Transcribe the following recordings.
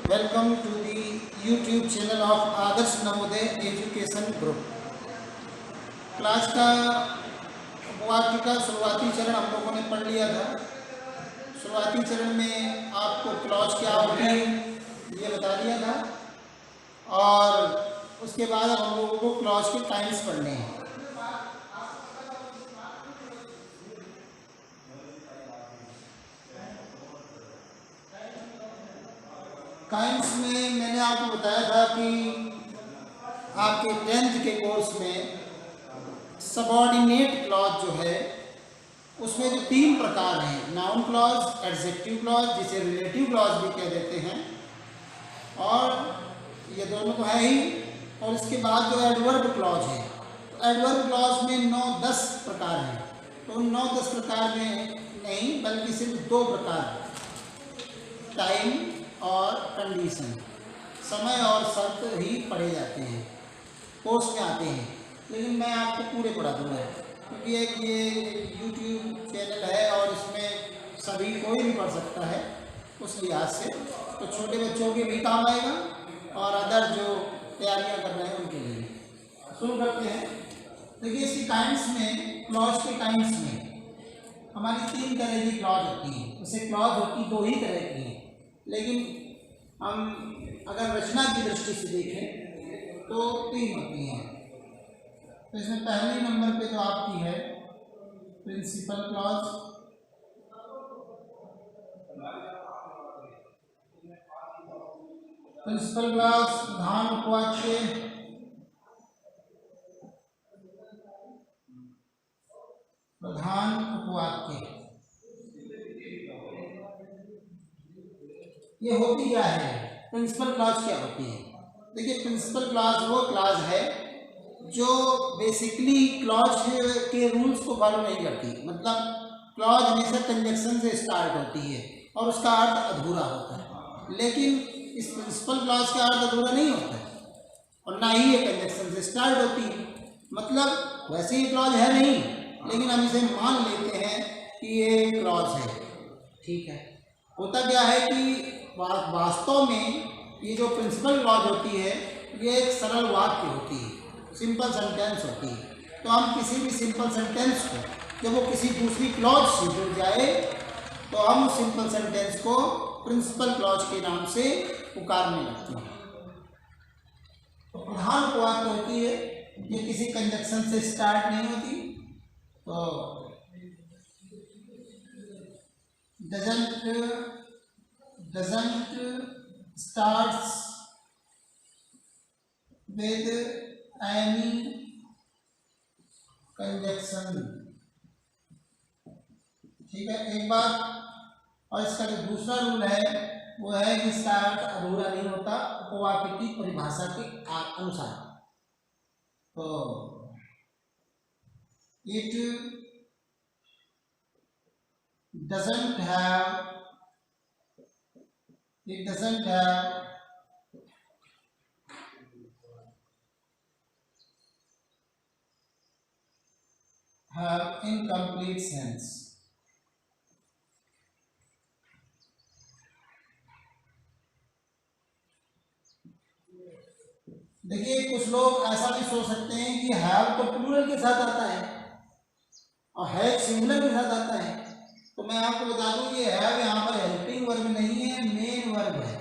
Welcome to the YouTube channel of Adarsh Navodaya education group. Class का वाक्य का शुरुआती चरण हम लोगों ने पढ़ लिया था। शुरुआती चरण में आपको क्लॉज क्या होती है ये बता दिया था, और उसके बाद हम लोगों को क्लॉज के टाइम्स पढ़ने हैं। काइंड्स में मैंने आपको बताया था कि आपके 10th के कोर्स में सबऑर्डिनेट क्लॉज जो है उसमें जो 3 प्रकार हैं, नाउन क्लॉज, एडजेक्टिव क्लॉज जिसे रिलेटिव क्लॉज भी कह देते हैं, और ये दोनों तो है ही, और इसके बाद जो एडवर्ब क्लॉज है, तो एडवर्ब क्लॉज में 9-10 प्रकार हैं। तो 9-10 प्रकार में नहीं बल्कि सिर्फ 2 प्रकार, टाइम और कंडीशन, समय और शर्त ही पढ़े जाते हैं, कोर्स में आते हैं। लेकिन मैं आपको पूरे पढ़ा दूँगा क्योंकि एक ये YouTube चैनल है और इसमें सभी कोई भी पढ़ सकता है, उस लिहाज से तो छोटे बच्चों के भी काम आएगा और अदर जो तैयारियां कर रहे हैं उनके लिए। शुरू करते हैं। देखिए, इसकी टाइम्स में, क्लॉज के टाइम्स में हमारी 3 तरह की क्लॉज होती है। वैसे क्लॉज होती 2 ही तरह की हैं, लेकिन हम अगर रचना की दृष्टि से देखें तो 3 होती हैं। तो इसमें पहले नंबर पे जो आपकी है प्रिंसिपल क्लॉज, प्रिंसिपल क्लॉज प्रधान उपवाक्य, प्रधान उपवाक्य। ये होती क्या है? प्रिंसिपल क्लॉज क्या होती है? देखिए, प्रिंसिपल क्लॉज वो क्लॉज है जो बेसिकली क्लॉज के रूल्स को फॉलो नहीं करती। मतलब क्लॉज हमेशा कंजक्शन से स्टार्ट होती है और उसका अर्थ अधूरा होता है, लेकिन इस प्रिंसिपल क्लॉज का अर्थ अधूरा नहीं होता है और ना ही ये कंजक्शन से स्टार्ट होती है। मतलब वैसे ही क्लॉज है नहीं, लेकिन हम इसे मान लेते हैं कि ये क्लॉज है। ठीक है। होता क्या है कि वास्तव में ये जो प्रिंसिपल क्लॉज होती है ये एक सरल वाक्य होती है, सिंपल सेंटेंस होती है। तो हम किसी भी सिंपल सेंटेंस को जब वो किसी दूसरी क्लॉज से जुड़ जाए तो हम उस सिंपल सेंटेंस को प्रिंसिपल क्लॉज के नाम से पुकारने लगते हैं। तो प्रधान उपवाक्य होती है, ये किसी कंजक्शन से स्टार्ट नहीं होती। तो doesn't starts with any conjunction। ठीक है, एक बात। और इसका जो दूसरा रूल है वो है कि इसका अर्थ अधूरा नहीं होता उपवाक्य की परिभाषा के अनुसार। तो it doesn't have incomplete sense। देखिए, कुछ लोग ऐसा भी सोच सकते हैं कि हैव तो प्लूरल के साथ आता है और हैव सिंगुलर के साथ आता है। तो मैं आपको बता दूं कि हैव यहाँ पर हेल्पिंग वर्ब नहीं है, मेन वर्ब है।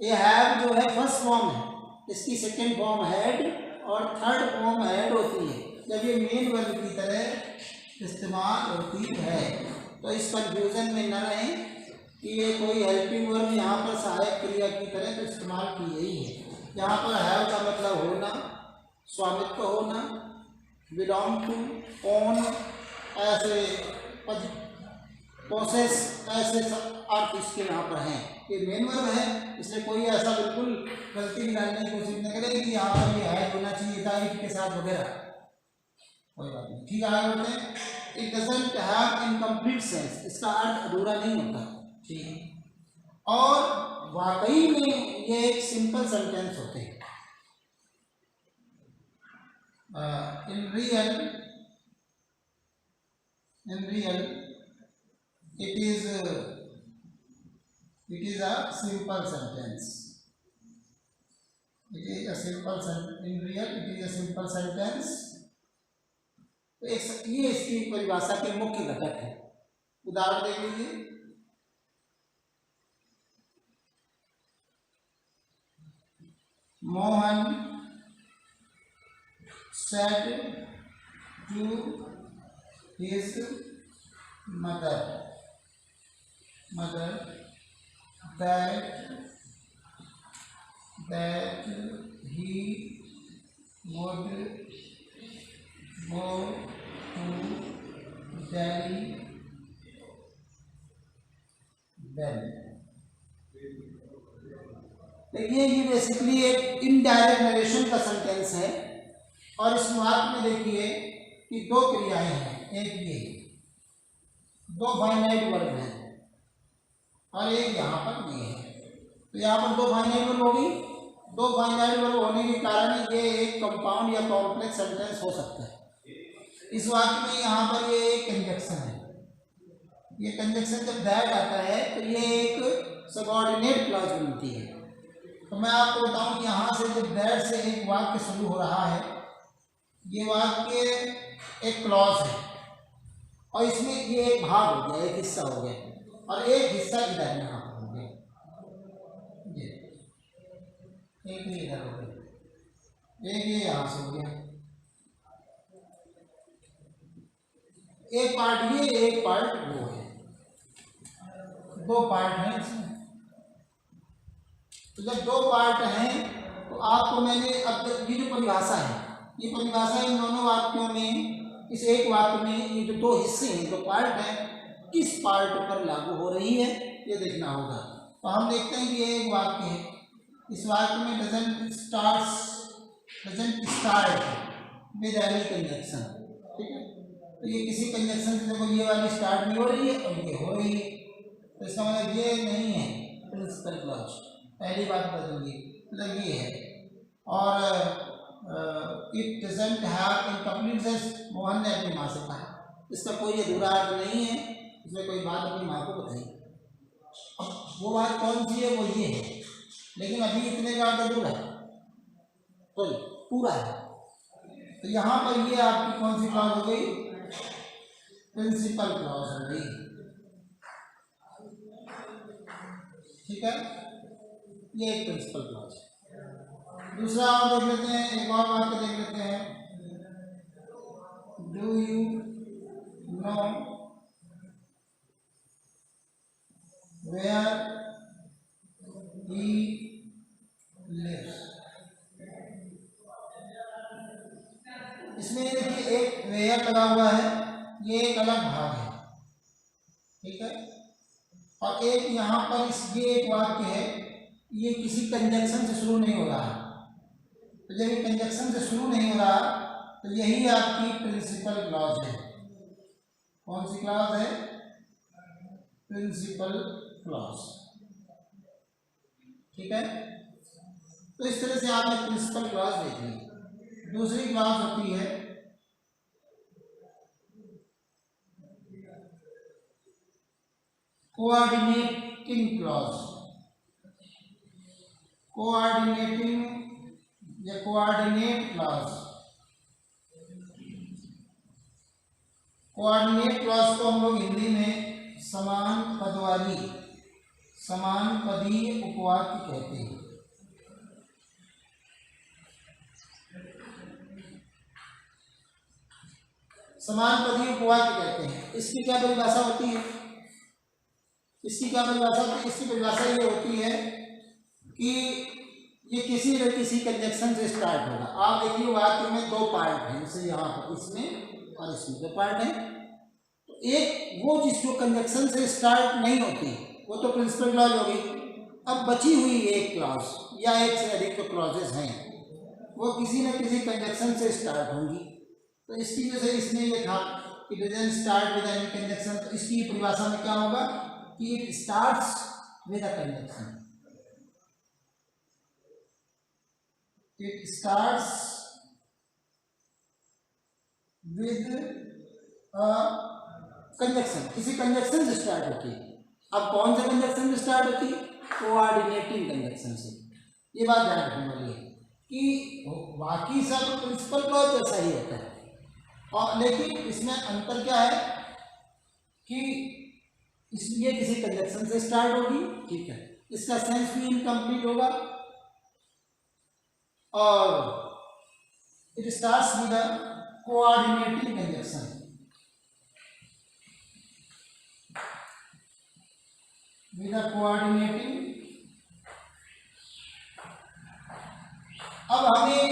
ये हैव जो है फर्स्ट फॉर्म है, इसकी सेकंड फॉर्म हैड और थर्ड फॉर्म हैड होती है जब ये मेन वर्ब की तरह इस्तेमाल होती है। तो इस कंफ्यूजन में न रहें कि ये कोई हेल्पिंग वर्ब यहाँ पर सहायक क्रिया की तरह तो इस्तेमाल की गई है। यहाँ पर हैव का मतलब होना, स्वामित्व होना, बिलोंग टू, ओन, ऐसे प्रोसेस, ऐसे अर्थ इसके यहाँ पर हैं। ये मेन वर्ब है, इसलिए कोई ऐसा बिल्कुल गलती निकालने की कोशिश न करे कि यहाँ पर ये है होना चाहिए था इट के साथ वगैरह, कोई बात नहीं। ठीक है, आगे बढ़ते हैं। It doesn't have incomplete sense, इसका अर्थ अधूरा नहीं होता। ठीक है, और वाकई में ये एक सिंपल सेंटेंस होते हैं। In real it is It is a simple sentence. It is a simple sentence. In real, it is a simple sentence. तो ये इसकी परिभाषा के मुख्य घटक है। उदाहरण देख लीजिए, Mohan said to his mother that he would go to Delhi then। देखिए ये बेसिकली एक इनडायरेक्ट नरेशन का सेंटेंस है और इस वाक्य में देखिए कि दो क्रियाएं हैं, एक ये दो फाइनाइट वर्ब हैं और एक यहाँ पर ये है। तो यहाँ पर दो फाइनाइट वर्ब होगी। दो फाइनाइट वर्ब होने के कारण ये एक कंपाउंड या कॉम्प्लेक्स सेंटेंस हो सकता है। इस वाक्य में यहाँ पर ये एक कंजक्शन है। ये कंजक्शन जब दैट आता है तो ये एक सबऑर्डिनेट क्लॉज बनती है। तो मैं आपको बताऊं यहाँ से जब दैट से एक वाक्य शुरू हो रहा है, ये वाक्य एक क्लॉज है और इसमें ये एक भाग हो गया, एक हिस्सा हो गया और एक हिस्सा इधर यहाँ पर हो गया, एक ये इधर हो गया, एक ये यहाँ से हो गया, एक पार्ट ये एक पार्ट वो है, दो पार्ट हैं इसमें। तो जब दो पार्ट हैं तो आपको मैंने अब ये जो परिभाषा है, ये परिभाषा इन दोनों वाक्यों में, इस एक वाक्य में ये जो दो हिस्से हैं, दो पार्ट हैं, किस पार्ट पर लागू हो रही है ये देखना होगा। तो हम देखते हैं कि ये एक वाक्य है। इस वाक्य में doesn't start with any conjunction, ठीक है। तो ये किसी कंजक्शन से देखो ये वाली स्टार्ट नहीं हो रही है और ये हो रही है, तो इसका मतलब ये नहीं है प्रिंसिपल क्लॉज। पहली बात बदलिए, मतलब ये है। और it doesn't have incomplete sense, Mohan ने अपनी माँ से कहा, इसका कोई अधूरा अर्थ नहीं है, इसमें कोई बात अपनी माँ को बताई। अब वो बात कौन सी है, वो ये है, लेकिन अभी इतने का अर्थ अधूरा है, तो पूरा है। तो यहाँ पर ये आपकी कौन सी क्लॉज हो गई, प्रिंसिपल क्लॉज हो गई, ठीक है। ये एक प्रिंसिपल क्लॉज है। दूसरा और देख लेते हैं, एक और वाक्य देख लेते हैं। Do you know where he lives. इसमें देखिए एक वेयर लगा हुआ है, ये एक अलग भाग है, ठीक है। और एक यहाँ पर ये एक वाक्य है, ये किसी कंजक्शन से शुरू नहीं हो रहा है। तो जब ये कंजक्शन से शुरू नहीं हो रहा तो यही आपकी प्रिंसिपल क्लॉज है। कौन सी क्लॉज है, प्रिंसिपल क्लॉज, ठीक है। तो इस तरह से आपने प्रिंसिपल क्लॉज देख ली। दूसरी क्लॉज होती है कोऑर्डिनेटिंग क्लॉज। कोऑर्डिनेटिंग या कोऑर्डिनेट क्लॉज। कोऑर्डिनेट क्लॉज को हम लोग हिंदी में समान पदीय उपवाक्य कहते हैं। समान पदीय उपवाक्य कहते हैं। इसकी क्या परिभाषा होती है, इसकी परिभाषा ये होती है कि ये किसी न किसी कंजक्शन से स्टार्ट होगा। आप देखिए वाक्य में दो पार्ट हैं, जैसे यहाँ पर इसमें और इसमें दो पार्ट हैं। तो एक वो जिसको कंजक्शन से स्टार्ट नहीं होती वो तो प्रिंसिपल क्लॉज होगी। अब बची हुई एक क्लॉज या एक से अधिक जो क्लॉजेस हैं वो किसी न किसी कंजक्शन से स्टार्ट होंगी। तो इसकी वजह से इसने ये था कि doesn't start with any conjunction. तो इसकी परिभाषा में क्या होगा कि it starts with a conjunction. It starts with a conjunction, किसी कंजक्शन से स्टार्ट होती है। अब कौन सा कंजक्शन स्टार्ट होती है? कोऑर्डिनेटिंग कंजक्शन से। ये बात ध्यान रखने वाली है कि बाकी सब प्रिंसिपल क्लॉज जैसा ही होता है, और लेकिन इसमें अंतर क्या है कि इसलिए किसी कंजक्शन से स्टार्ट होगी, ठीक है, इसका सेंस भी इनकम्प्लीट होगा, और it starts with the coordinating conjunction. With the coordinating. अब हमें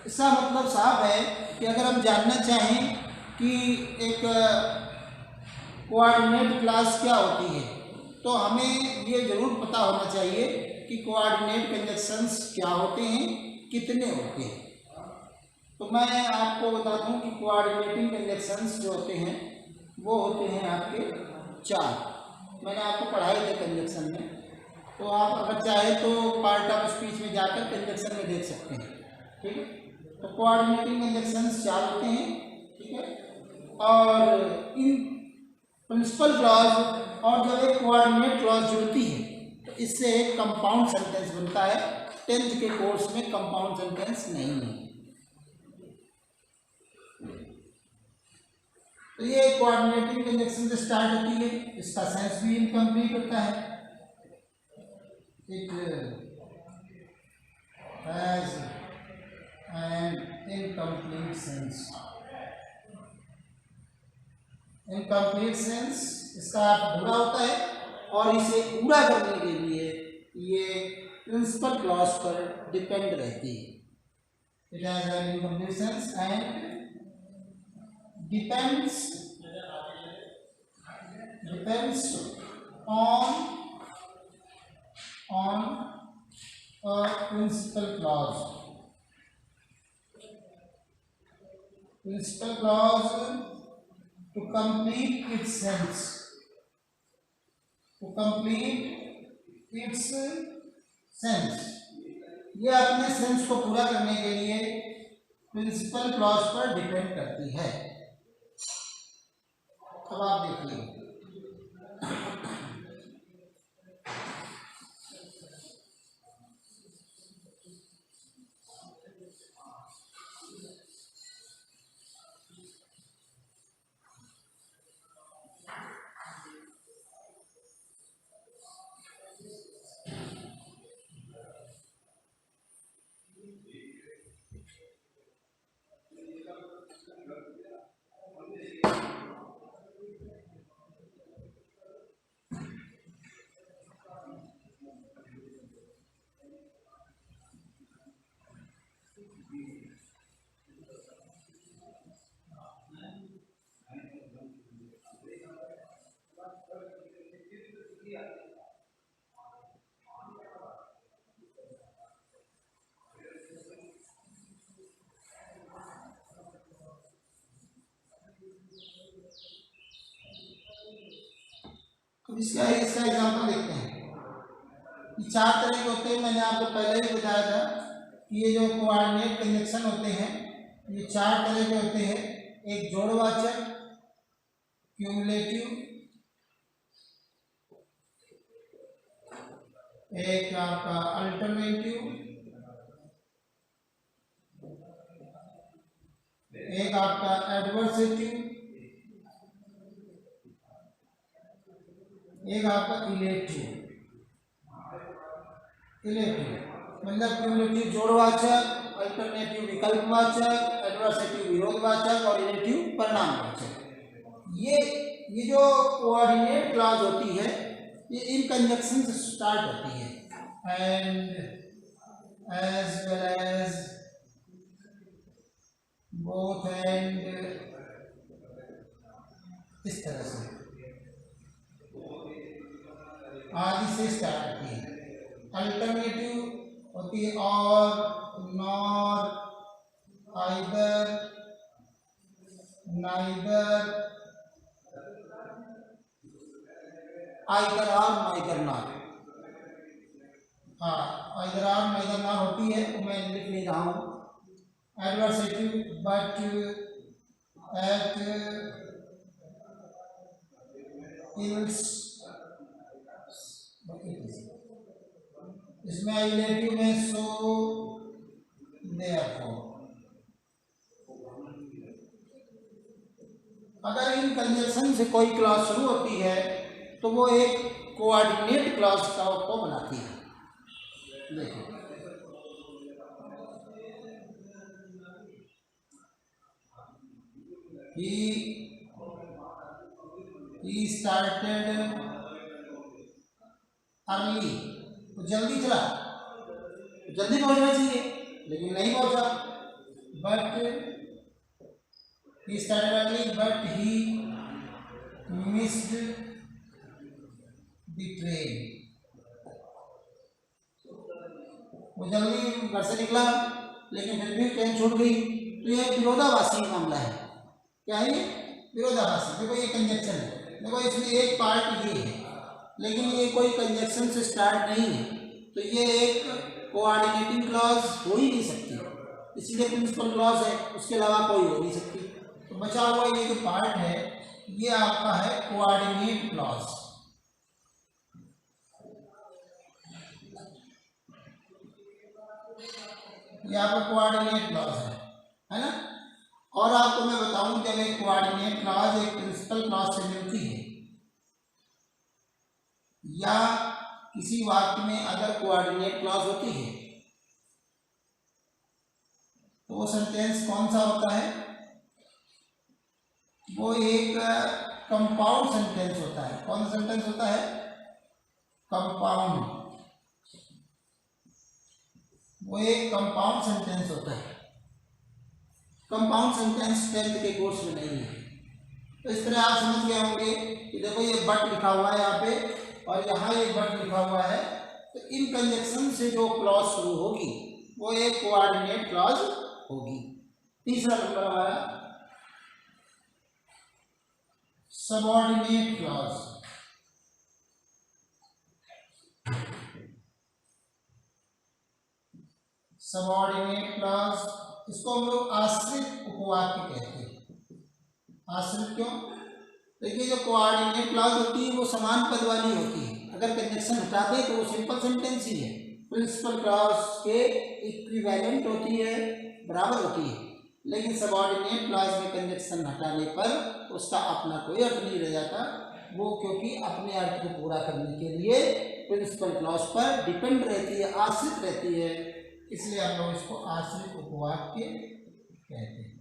इसका मतलब साफ है कि अगर हम जानना चाहें कि एक कोऑर्डिनेट क्लास क्या होती है, तो हमें ये जरूर पता होना चाहिए कि कोऑर्डिनेट कंजक्शंस क्या होते हैं, कितने होते हैं। तो मैं आपको बता दूं कि कोऑर्डिनेटिंग कंजक्शंस जो होते हैं वो होते हैं आपके 4। मैंने आपको पढ़ाए थे कंजक्शन में, तो आप अगर चाहे तो पार्ट ऑफ स्पीच में जाकर कंजक्शन में देख सकते हैं, ठीक है। तो कोऑर्डिनेटिंग कंजक्शंस 4 होते हैं, ठीक है। और इन प्रिंसिपल क्लॉज और जब एक कोऑर्डिनेट क्लॉज जुड़ती है तो इससे एक कंपाउंड सेंटेंस बनता है। 10th के कोर्स में कंपाउंड सेंटेंस नहीं है। तो ये कोऑर्डिनेटिंग कंजक्शन से स्टार्ट होती है, इसका सेंस भी इनकम्प्लीट होता है। It has an incomplete sense. Incomplete sense इसका अधूरा होता है, और इसे पूरा करने के लिए ये प्रिंसिपल क्लॉज पर डिपेंड रहती है। It has an incomplete sense and depends on a principal clause to complete its sense, ये अपने सेंस को पूरा करने के लिए प्रिंसिपल क्लॉज पर डिपेंड करती है। अब आप देखिए, इसका एग्जाम्पल देखते हैं। ये 4 तरह के होते हैं, मैंने आपको पहले ही बताया था कि ये जो कोऑर्डिनेट कंजक्शन होते हैं ये 4 तरह के होते हैं। एक जोड़वाचक, क्यूमुलेटिव, एक आपका अल्टरनेटिव, एक आपका एडवर्सेटिव, एक आपका इलेक्टिव। मतलब क्यूमुलेटिव जोड़वाचक, अल्टरनेटिव विकल्पवाचक, एडवर्सेटिव विरोधवाचक और इलेक्टिव परिणामवाचक। ये जो कोऑर्डिनेट क्लॉज होती है ये इन कंजक्शन से स्टार्ट होती है, and as well as, both and, इस तरह से आदि से स्टार्ट होती है। अल्टरनेटिव होती है और, नॉर, आइदर, नाइदर, आइदर और नाइदर नॉट। हाँ, आइदर और नाइदर नॉट होती है, तो मैं लिख नहीं रहा हूँ। एडवर्सेटिव, बट, एट, इल्स, इसमें रिलेटिव में सो देयरफॉर। अगर इन कंजक्शन से कोई क्लॉज शुरू होती है तो वो एक कोऑर्डिनेट क्लॉज को बनाती है। देखो he started early, तो जल्दी चला, जल्दी पहुंचना चाहिए लेकिन नहीं पहुंचा। But he started early but he missed the train, वो जल्दी घर से निकला लेकिन फिर भी ट्रेन छूट गई। तो ये विरोधाभासी मामला है। क्या है ये? विरोधाभासी। देखो ये कंजक्शन है, देखो इसमें एक पार्ट ये है लेकिन ये कोई कंजक्शन से स्टार्ट नहीं है, तो ये एक कोऑर्डिनेटिंग क्लॉज हो ही नहीं सकती, इसीलिए प्रिंसिपल क्लॉज है, उसके अलावा कोई हो नहीं सकती। तो बचा हुआ ये जो पार्ट है ये आपका है कोऑर्डिनेट क्लॉज। ये आपका कोऑर्डिनेट क्लॉज है ना। और आपको मैं बताऊं जब एक कोऑर्डिनेट क्लॉज एक प्रिंसिपल क्लॉज से मिलती है या किसी वाक्य में अगर कोऑर्डिनेट क्लॉज होती है तो वो सेंटेंस कौन सा होता है? वो एक कंपाउंड सेंटेंस होता है। कौन सा सेंटेंस होता है? कंपाउंड। वो एक कंपाउंड सेंटेंस होता है। कंपाउंड सेंटेंस 10th के कोर्स में नहीं है। तो इस तरह आप समझ गए होंगे कि देखो ये बट लिखा हुआ है यहाँ पे और यहाँ एक बट लिखा हुआ है, तो इन कंजक्शन से जो क्लॉज शुरू होगी वो एक कोऑर्डिनेट क्लॉज होगी। तीसरा नंबर हमारा सबऑर्डिनेट क्लॉज। सबऑर्डिनेट क्लॉज, इसको हम लोग आश्रित उपवाक्य कहते हैं। आश्रित क्यों? देखिए जो कोऑर्डिनेट क्लॉज होती है वो समान पद वाली होती है। अगर कंजक्शन हटा दे तो वो सिंपल सेंटेंस ही है। प्रिंसिपल क्लॉज के इक्विवेलेंट होती है, बराबर होती है, लेकिन सबऑर्डिनेट क्लॉज में कंजक्शन हटाने पर उसका अपना कोई अर्थ नहीं रह जाता, वो क्योंकि अपने अर्थ को पूरा करने के लिए प्रिंसिपल क्लॉज पर डिपेंड रहती है, आश्रित रहती है, इसलिए हम लोग इसको आश्रित उपवाक्य कहते हैं।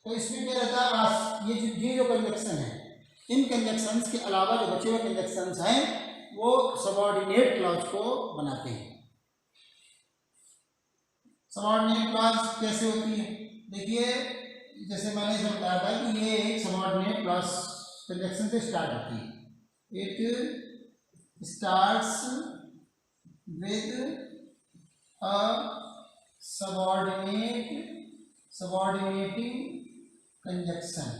तो इसमें क्या रहता है? ये जो कंजक्शन है, इन कंजक्शंस के अलावा जो बचे हुए कंजक्शंस हैं वो सबऑर्डिनेट क्लॉज को बनाते हैं। सबऑर्डिनेट क्लॉज कैसे होती है? देखिए जैसे मैंने इसे बताया था कि ये एक सबऑर्डिनेट क्लॉज कंजक्शन से स्टार्ट होती है। It starts with a subordinating conjunction,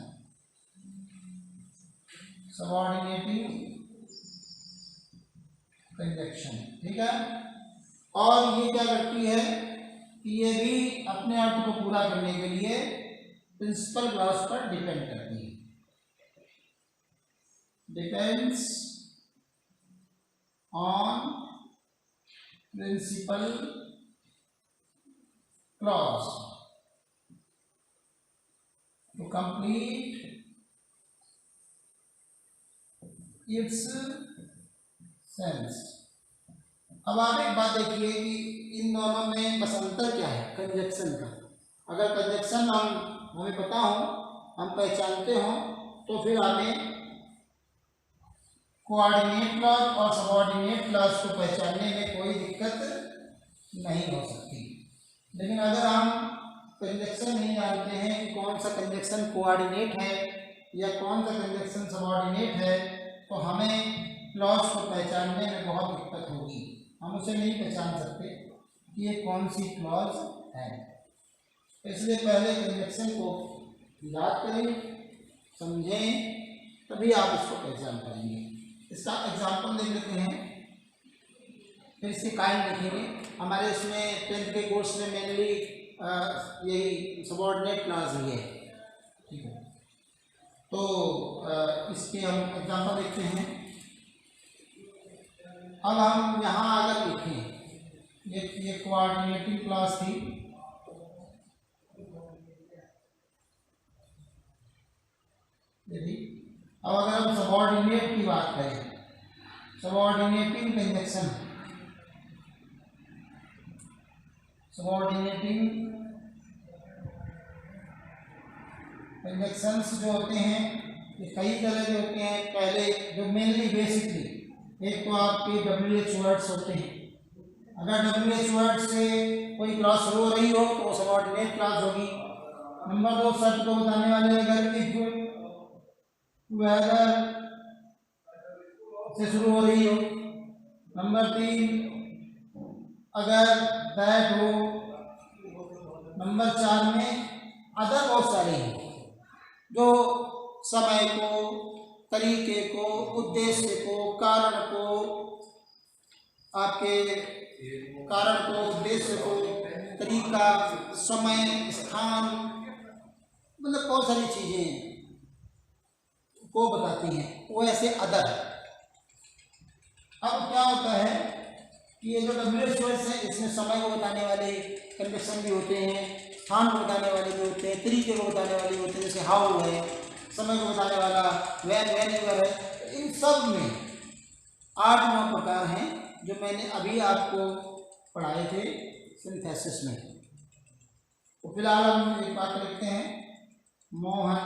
ठीक है। और ये क्या करती है कि ये भी अपने अर्थ को पूरा करने के लिए प्रिंसिपल क्लॉज पर डिपेंड करती है। Depends on principal clause to complete its sense। अब आप एक बात देखिए कि इन दोनों में बस अंतर क्या है कंजक्शन का। अगर कंजक्शन हमें पता हो, हम पहचानते हो, तो फिर हमें कोऑर्डिनेट क्लॉज और सबऑर्डिनेट क्लॉज को पहचानने में कोई दिक्कत नहीं हो सकती। लेकिन अगर हम कंजक्शन नहीं जानते हैं कि कौन सा कंजक्शन कोऑर्डिनेट है या कौन सा कंजक्शन सबऑर्डिनेट है, तो हमें क्लॉज को पहचानने में बहुत दिक्कत होगी। हम उसे नहीं पहचान सकते कि ये कौन सी क्लॉज है। इसलिए पहले कंजक्शन को याद करें, समझें, तभी आप इसको पहचान पाएंगे। इसका एग्जाम्पल देख लेते हैं, फिर इसके काइंड देखेंगे। हमारे इसमें 10th के कोर्स में मेनली यही सबऑर्डिनेट क्लॉज ही है, ठीक है। तो तो इसके हम एग्जाम्पल देखते हैं। अब हम यहाँ अगर लिखें, ये कोऑर्डिनेटिंग क्लॉज थी, अब अगर हम सबऑर्डिनेट की बात करें, सबऑर्डिनेटिंग कंजक्शन, सबऑर्डिनेटिंग कंजक्शंस जो होते हैं ये कई तरह के होते हैं। पहले जो मेनली बेसिकली एक तो आपके WH वर्ड्स होते हैं। अगर WH वर्ड से कोई क्लॉज शुरू हो रही हो तो वो सबऑर्डिनेट क्लॉज होगी। नंबर 2 शर्त को बताने वाले अगर इफ वेदर से शुरू हो रही हो। नंबर 3 अगर दैट हो। नंबर 4 में अदर बहुत सारे हैं जो समय को, तरीके को, उद्देश्य को, कारण को, आपके कारण को, उद्देश्य को, तरीका, समय, स्थान, मतलब बहुत सारी चीजें को बताती हैं, वो ऐसे अदर। अब क्या होता है कि ये जो WH वर्ड्स हैं इसमें समय को बताने वाले कंडीशन भी होते हैं, स्थान को बताने वाले भी होते हैं, तरीके को बताने वाले भी होते हैं, जैसे हाउ है, समय को बताने वाला व्हेन एवर है। इन सब में 8-9 प्रकार हैं जो मैंने अभी आपको पढ़ाए थे सिंथेसिस में। तो फिलहाल हम एक बात लिखते हैं, Mohan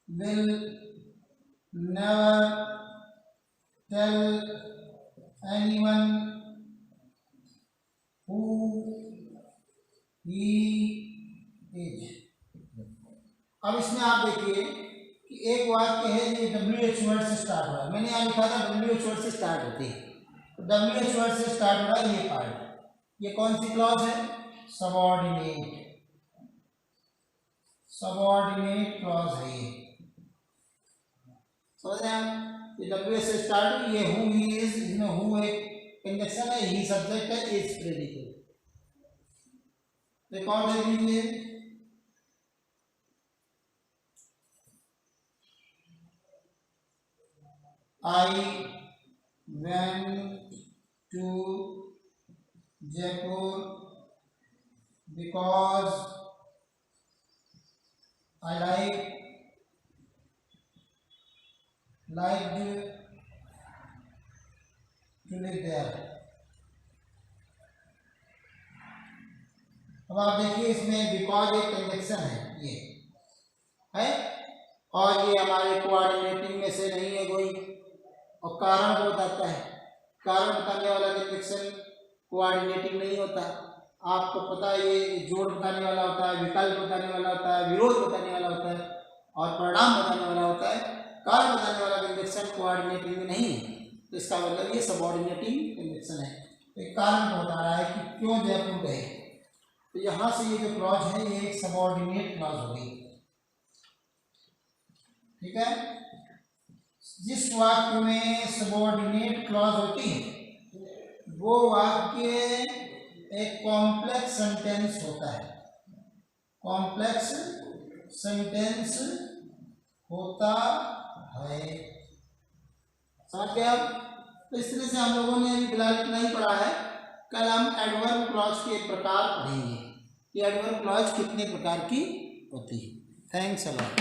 will never tell anyone who he is। अब इसमें आप देखिए कि एक वाक्य है ये WH वर्ड से स्टार्ट हो रहा है। मैंने यहाँ लिखा था WH वर्ड से स्टार्ट होती है, तो WH वर्ड से स्टार्ट हो रहा है ये पार्ट। ये कौन सी क्लॉज है? सबऑर्डिनेट, सबऑर्डिनेट क्लॉज है ये, समझ रहे हैं आप? ये WH से स्टार्ट हुई, ये हु ही इज, इसमें हु एक कंजक्शन है, ही सब्जेक्ट है, इज प्रेडिकेट। रिकॉर्ड देख लीजिए, I went to Jaipur because I liked to live there। अब आप देखिए इसमें बिकॉज एक कंजक्शन है, ये है, और ये हमारे कोऑर्डिनेटिंग में से नहीं है कोई, और कारण को बताता है। कारण बताने वाला कंजक्शन कोऑर्डिनेटिंग नहीं होता। आपको पता है ये जोड़ बताने वाला होता है, विकल्प बताने वाला होता है, विरोध बताने वाला होता है, और परिणाम बताने वाला होता है। कारण बताने वाला कंजक्शन कोऑर्डिनेटिंग में नहीं है, तो इसका मतलब ये सबऑर्डिनेटिंग कंजक्शन है। एक कारण को बता रहा है कि क्यों जयपुर गए, तो यहाँ से ये जो क्लॉज है ये एक सबऑर्डिनेट क्लॉज हो गई, ठीक है। जिस वाक्य में सबऑर्डिनेट क्लॉज होती है वो वाक्य एक कॉम्प्लेक्स सेंटेंस होता है, कॉम्प्लेक्स सेंटेंस होता है, समझ गए आप? तो इस तरह से हम लोगों ने अभी फिलहाल इतना ही पढ़ा है। कल हम एडवर्ब क्लॉज के प्रकार पढ़ेंगे कि एडवर्ब क्लॉज कितने प्रकार की होती है। Thanks a lot.